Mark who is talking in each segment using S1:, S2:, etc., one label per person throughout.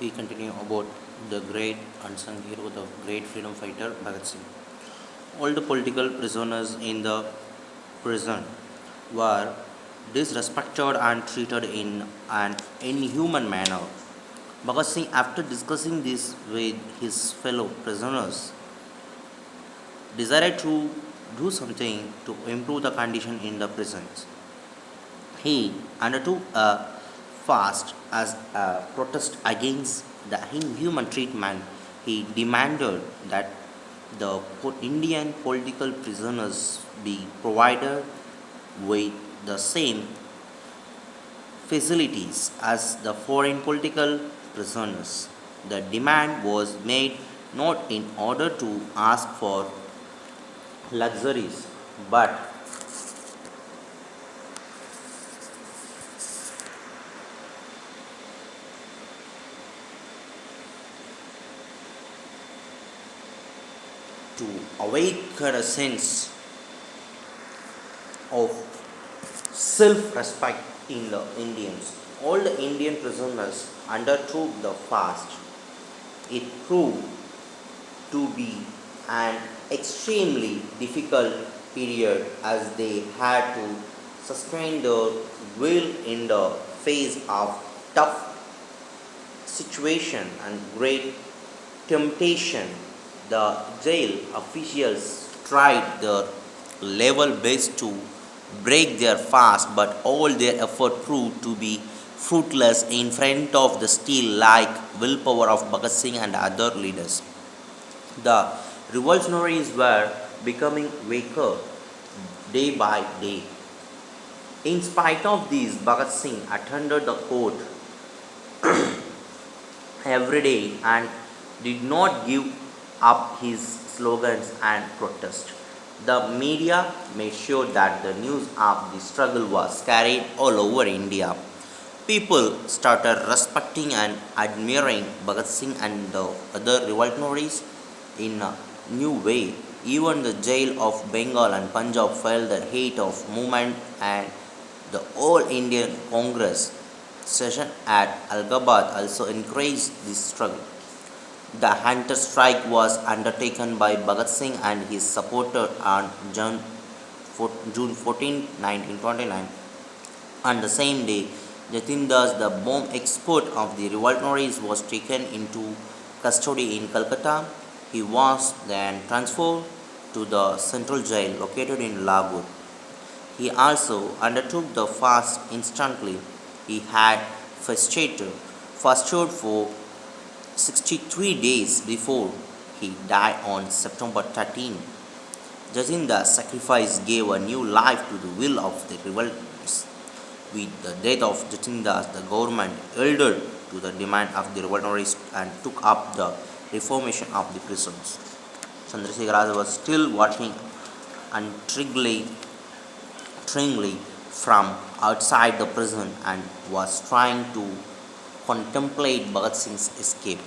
S1: we continue about the great unsung hero, the great freedom fighter Bhagat Singh. All the political prisoners in the prison were disrespected and treated in an inhuman manner. Bhagat Singh, after discussing this with his fellow prisoners, decided to do something to improve the condition in the prisons. He undertook a fast as a protest against the inhuman treatment. He demanded that the Indian political prisoners be provided with the same facilities as the foreign political prisoners. The demand was made not in order to ask for luxuries but to awaken a sense of self respect in the Indians. All the Indian prisoners undertook the fast. It proved to be an extremely difficult period as they had to sustain their will in the face of tough situation and great temptation. The jail officials tried their level best to break their fast, but all their effort proved to be fruitless in front of the steel like willpower of Bhagat Singh and other leaders. The revolutionaries were becoming weaker day by day. In spite of this, Bhagat Singh attended the court every day and did not give up his slogans and protest. The media made sure that the news of the struggle was carried all over India. People started respecting and admiring Bhagat Singh and the other revolutionaries in a new way. Even the jail of Bengal and Punjab felt the hate of movement, and the All Indian Congress session at Allahabad also encouraged this struggle. The hunter strike was undertaken by Bhagat Singh and his supporters on June 14, 1929. On the same day, Jatindas, the bomb expert of the revolutionaries, was taken into custody in Calcutta. He was then transferred to the central jail located in Lahore. He also undertook the fast instantly. He had fasted for 63 days before he died on September 13. The sacrifice gave a new life to the will of the revolters. With the death of Jatindas, the government yielded to the demand of the revolutionaries and took up the reformation of the prisons. Chandrasekhar was still watching untrillingly from outside the prison and was trying to contemplate Bhagat Singh's escape.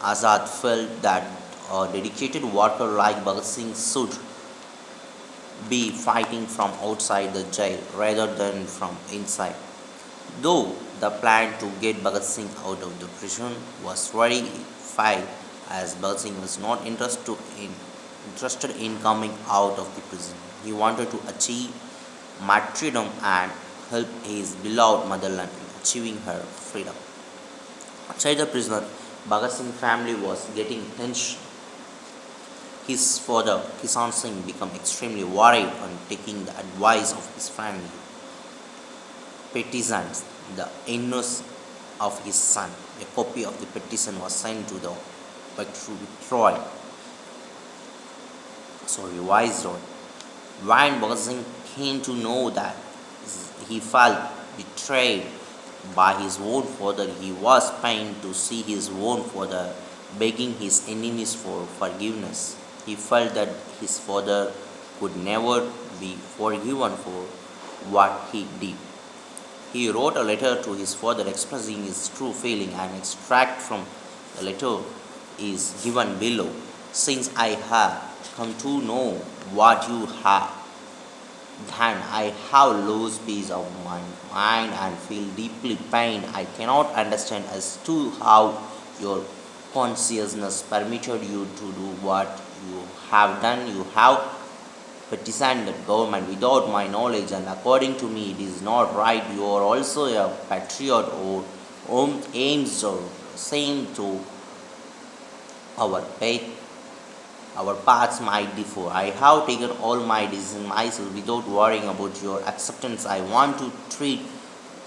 S1: Azad felt that a dedicated worker like Bhagat Singh should be fighting from outside the jail rather than from inside. Though the plan to get Bhagat Singh out of the prison was very failed, as Bhagat Singh was not interested in coming out of the prison. He wanted to achieve martyrdom and help his beloved motherland in achieving her freedom. Outside the prison, Bhagat Singh's family was getting tense. His father, Kisan Singh, became extremely worried on taking the advice of his family partisans. The illness of his son. A copy of the petition was sent to the Viceroy. Viceroy. When Bhagat Singh came to know that he felt betrayed by his own father, he was pained to see his own father begging his enemies for forgiveness. He felt that his father could never be forgiven for what he did. He wrote a letter to his father expressing his true feeling. An extract from the letter is given below. Since I have come to know what you have done, I have lost peace of my mind and feel deeply pained. I cannot understand as to how Your consciousness permitted you to do what you have done. You have petitioned the government without my knowledge, and according to me, it is not right. You are also a patriot or aims the same to our faith. Our paths might differ. I have taken all my decisions myself without worrying about your acceptance. I want to treat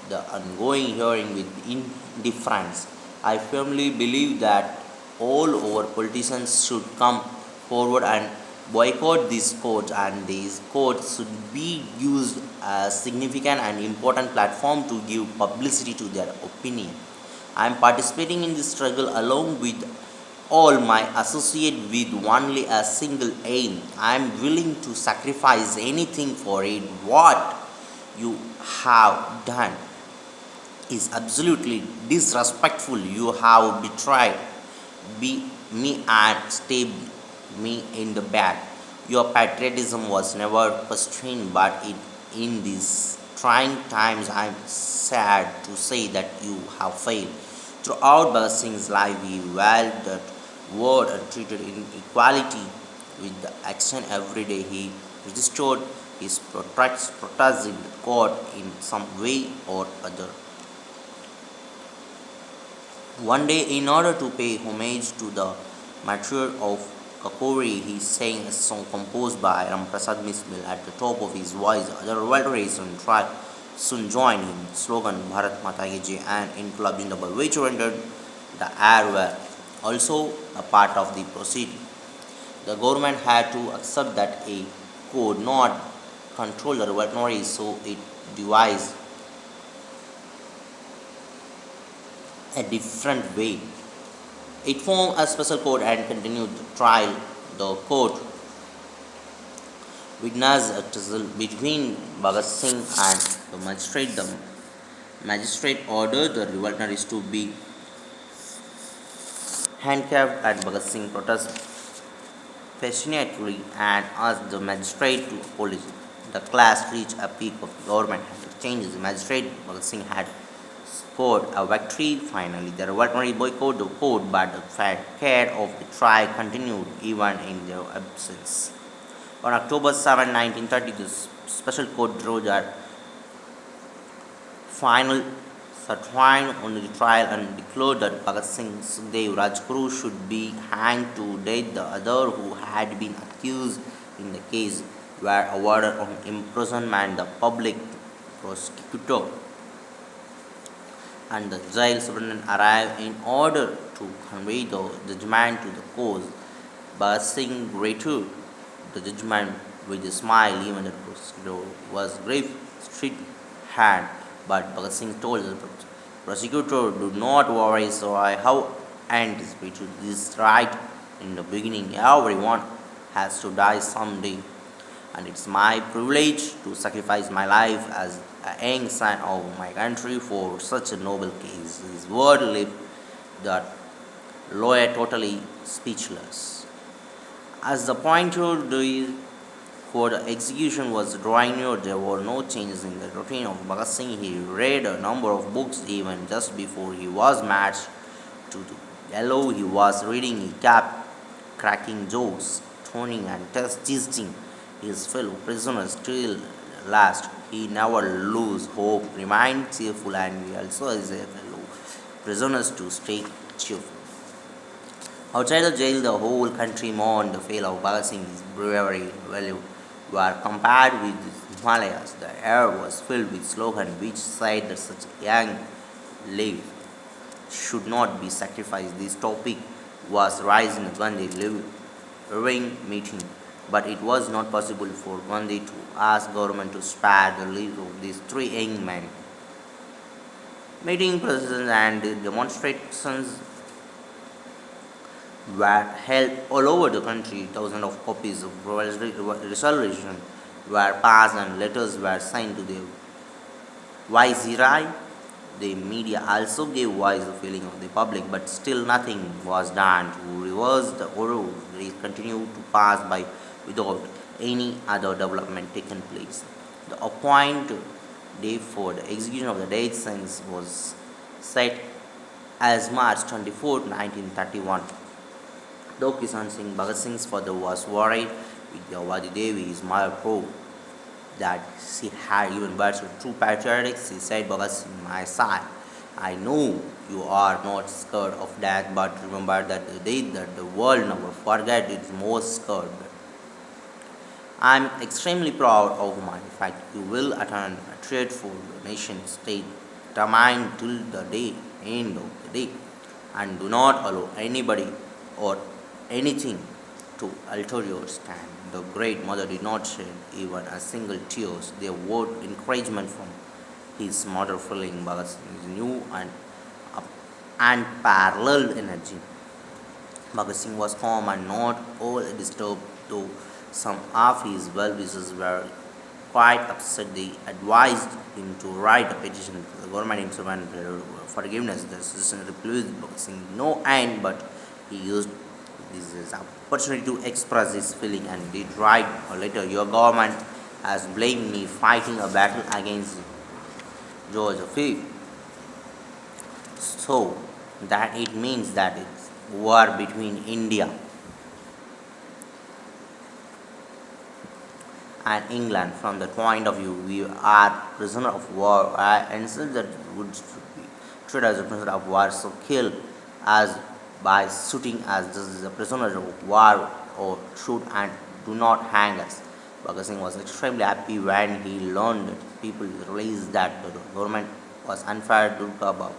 S1: the ongoing hearing with indifference. I firmly believe that all our politicians should come forward and boycott these courts, and these courts should be used as significant and important platform to give publicity to their opinion. I am participating in this struggle along with all my associates with only a single aim. I am willing to sacrifice anything for it. What you have done is absolutely disrespectful. You have betrayed me and stabbed me in the back. Your patriotism was never questioned, but in these trying times, I am sad to say that you have failed. Throughout Bhagat Singh's life, he valued that word and treated inequality with the action every day. He registered his protests in court in some way or other. One day, in order to pay homage to the martyr of Kakori, he sang a song composed by Ramprasad Mismil at the top of his voice. Other revelries and tried soon joined him. Slogan Bharat Mata Ki Jai and Inqilab Zindabad, which rendered the air were also a part of the proceeding. The government had to accept that a could not control the revolutionaries, so it devised a different way. It formed a special court and continued the trial. The court witnessed a tussle between Bhagat Singh and the magistrate. The magistrate ordered the revolutionaries to be handcuffed, and Bhagat Singh protested passionately and asked the magistrate to apologize. The clash reached a peak of government changes. The magistrate Bhagat Singh had scored a victory finally. The revolutionary boycotted the court, but the care of the trial continued even in their absence. On October 7, 1930, the special court drew that final certifying on the trial and declared that Bhagat Singh, Sukhdev, Rajguru should be hanged to death. The other who had been accused in the case were awarded on imprisonment. The public prosecutor and the jail superintendent arrived in order to convey the judgment to the cause. Bhagat Singh greeted the judgment with a smile. Even the prosecutor was grief stricken hand, but Bhagat Singh told the prosecutor, "Do not worry, so I have anticipated this right in the beginning. Everyone has to die someday, and it's my privilege to sacrifice my life as a young son of my country for such a noble cause." His word left the lawyer totally speechless. As the pointer for the execution was drawing near, there were no changes in the routine of Bhagat Singh. He read a number of books even just before he was marched to the gallows. He was reading, he kept cracking jokes, toning and teasing his fellow prisoners till last. He never lose hope, remained cheerful, and he also his fellow prisoners to stay cheerful. Outside the jail, the whole country mourned the fail of Bhagat Singh. His bravery value were compared with the Himalayas. The air was filled with slogans which said that such a young life should not be sacrificed. This topic was raised in the Gandhi living meeting, but it was not possible for Gandhi to ask government to spare the lives of these three young men. Meeting processions and demonstrations were held all over the country. Thousands of copies of resolution were passed and letters were sent to the viceroy. The media also gave voice to the feeling of the public, but still nothing was done to reverse the order. They continued to pass by without any other development taking place. The appointed day for the execution of the death sentence was set As March 24, 1931, though Kisan Singh Bhagat Singh's father was worried, Vidyavadi Devi's mother proved that she had even words with true patriotic. She said, Bhagat Singh, my son, I know you are not scared of death, but remember that the day that the world never forget its most scared. I am extremely proud of my fact you will attend a trade for the nation state determined till the day end of the day and do not allow anybody or anything to alter your stand. The great mother did not shed even a single tear. Their word encouragement from his mother filling Bhagat Singh's new and unparalleled energy. Bhagat Singh was calm and not all disturbed, though some of his well-wishers were quite upset. They advised him to write a petition to the government himself and forgiveness. The citizen refused Bhagat Singh no end, but he used this as an opportunity to express his feeling and did write a letter. Your government has blamed me fighting a battle against George V. So that it means that it's war between India and England. From that point of view, we are prisoner of war. And since that would be treated as a prisoner of war, so kill as by shooting as this is a prisoner of war or shoot and do not hang us. Bhagat Singh was extremely happy when he learned that people realized that the government was unfair to about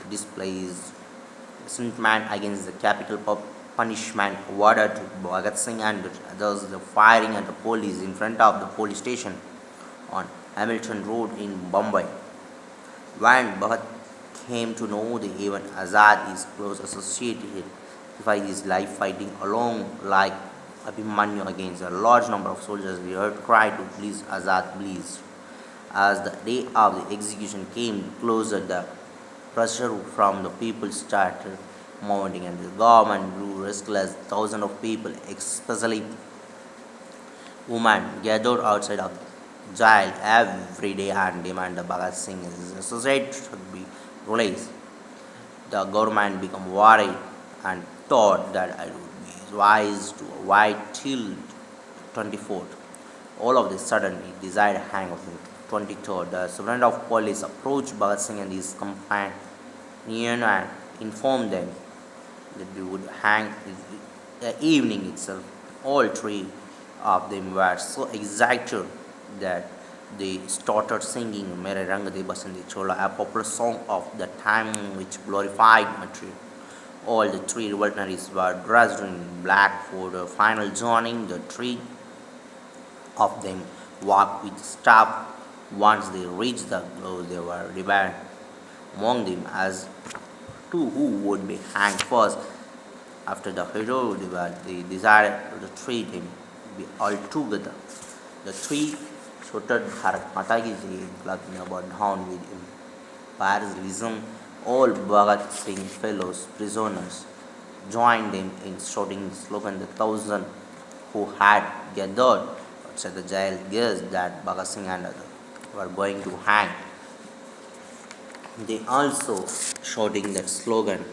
S1: displays resentment against the capital punishment awarded to Bhagat Singh and others, the firing at the police in front of the police station on Hamilton Road in Bombay. When Bhagat came to know the event, Azad is close associated by his life fighting along like Abhimanyu against a large number of soldiers. We heard cry to please Azad, please. As the day of the execution came closer, the pressure from the people started mounting, and the government grew restless. Thousands of people, especially women, gathered outside of jail every day and demanded Bhagat Singh's associate should be released. The government became worried and thought that it would be wise to wait till 24th. All of this sudden, it decided to hang on the 23rd. The superintendent of police approached Bhagat Singh and his companion and informed them that they would hang the evening itself. All three of them were so excited that they started singing Mere Rang De Basandi Chola, a popular song of the time which glorified Matri. All the three revolutionaries were dressed in black for the final joining. The three of them walked with staff. Once they reached the grove, they were divided among them as to who would be hanged first. After the hero debate, they decided to treat him be all together. The three shouted Bharat Mata Ki Jai, clucking about down with imperialism. All Bhagat Singh fellows prisoners joined them in shouting the slogan. The thousand who had gathered outside the jail guessed that Bhagat Singh and others were going to hang. They also shouting that slogan,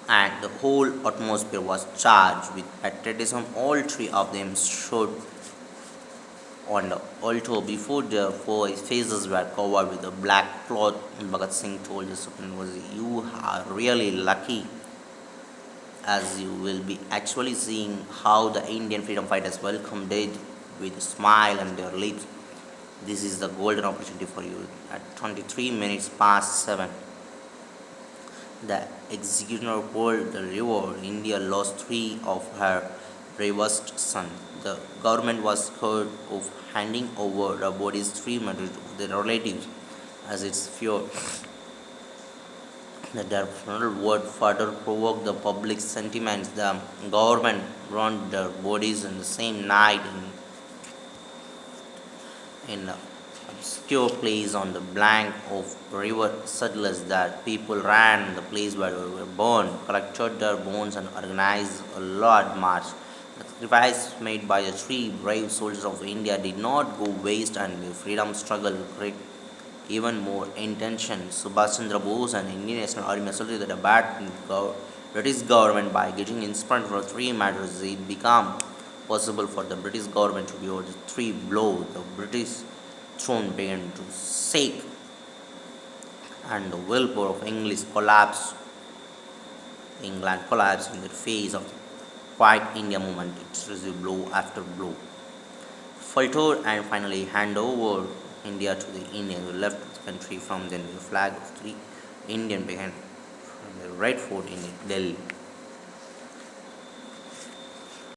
S1: and the whole atmosphere was charged with patriotism. All three of them stood on the altar before their faces were covered with a black cloth. Bhagat Singh told the superintendent, "You are really lucky, as you will be actually seeing how the Indian freedom fighters welcome death with a smile on their lips. This is the golden opportunity for you." At 23 minutes past 7, the executioner pulled the river. India lost three of her bravest sons. The government was scared of handing over the bodies three months to their relatives as its fear that their funeral would further provoke the public sentiments. The government burned their bodies in the same night in an obscure place on the bank of river Sutlej. That people ran the place where they were burned, collected their bones, and organized a large march. The sacrifice made by the three brave soldiers of India did not go waste and the freedom struggle created even more intention. Subhash Chandra Bose and Indian National Army associated the British government by getting inspired for three matters. It became possible for the British government to be over the three blows. The British throne began to shake and the willpower of England collapsed in the face of the Quiet India movement. It received blow after blow, faltered and finally handed over India to the Indians who left the country. From then the flag of the Indian began from the Red Fort in Delhi.